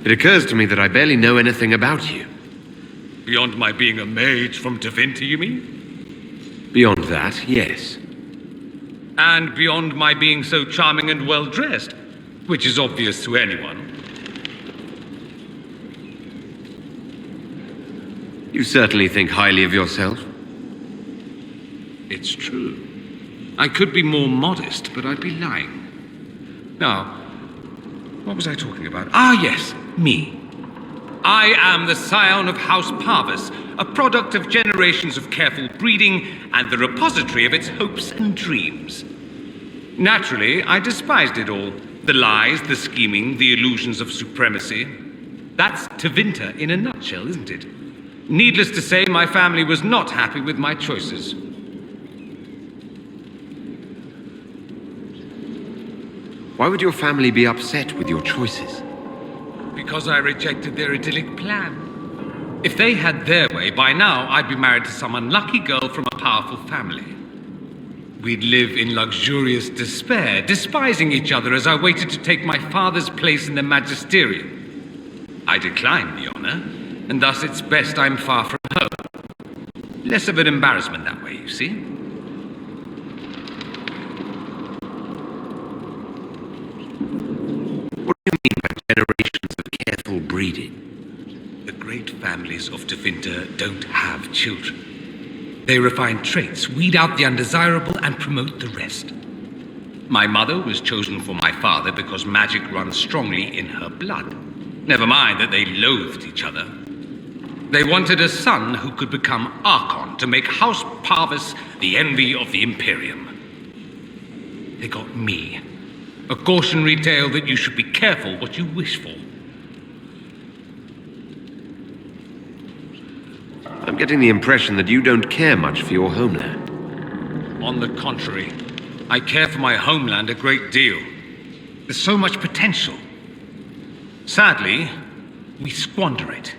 It occurs to me that I barely know anything about you. Beyond my being a mage from Tevinter, you mean? Beyond that, yes. And beyond my being so charming and well-dressed, which is obvious to anyone. You certainly think highly of yourself. It's true. I could be more modest, but I'd be lying. Now, what was I talking about? Ah, yes, me. I am the scion of House Parvis, a product of generations of careful breeding and the repository of its hopes and dreams. Naturally, I despised it all. The lies, the scheming, the illusions of supremacy. That's Tevinter in a nutshell, isn't it? Needless to say, my family was not happy with my choices. Why would your family be upset with your choices? Because I rejected their idyllic plan. If they had their way, by now I'd be married to some unlucky girl from a powerful family. We'd live in luxurious despair, despising each other as I waited to take my father's place in the magisterium. I declined the honor, and thus it's best I'm far from home. Less of an embarrassment that way, you see. What do you mean by generations of careful breeding? The great families of Tevinter don't have children. They refine traits, weed out the undesirable, and promote the rest. My mother was chosen for my father because magic runs strongly in her blood. Never mind that they loathed each other. They wanted a son who could become Archon to make House Parvis the envy of the Imperium. They got me. A cautionary tale that you should be careful what you wish for. I'm getting the impression that you don't care much for your homeland. On the contrary, I care for my homeland a great deal. There's so much potential. Sadly, we squander it.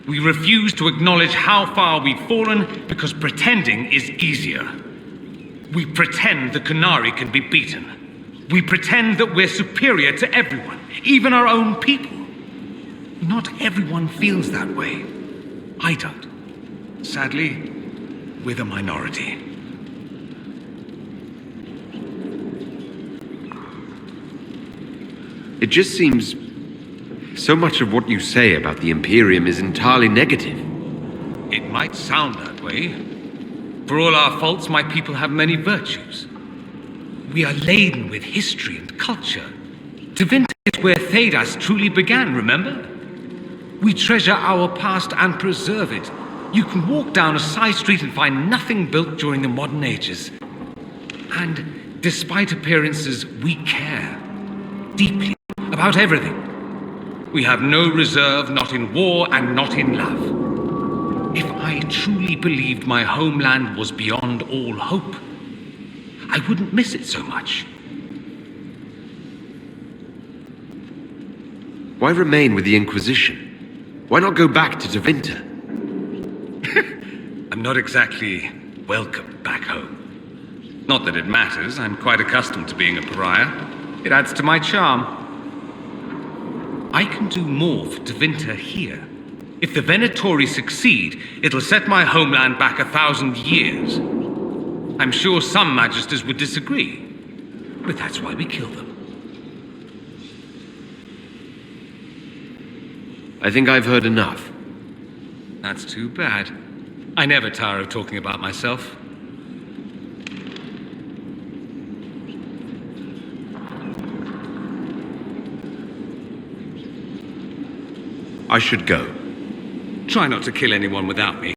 We refuse to acknowledge how far we've fallen because pretending is easier. We pretend the Qunari can be beaten. We pretend that we're superior to everyone, even our own people. Not everyone feels that way. I don't. Sadly, we're the minority. It just seems so much of what you say about the Imperium is entirely negative. It might sound that way. For all our faults, my people have many virtues. We are laden with history and culture. Tevinter is where Thedas truly began, remember? We treasure our past and preserve it. You can walk down a side street and find nothing built during the modern ages. And despite appearances, we care deeply about everything. We have no reserve, not in war and not in love. If I truly believed my homeland was beyond all hope, I wouldn't miss it so much. Why remain with the Inquisition? Why not go back to Tevinter? I'm not exactly welcome back home. Not that it matters, I'm quite accustomed to being a pariah. It adds to my charm. I can do more for Tevinter here. If the Venatori succeed, it'll set my homeland back 1,000 years. I'm sure some magisters would disagree, but that's why we kill them. I think I've heard enough. That's too bad. I never tire of talking about myself. I should go. Try not to kill anyone without me.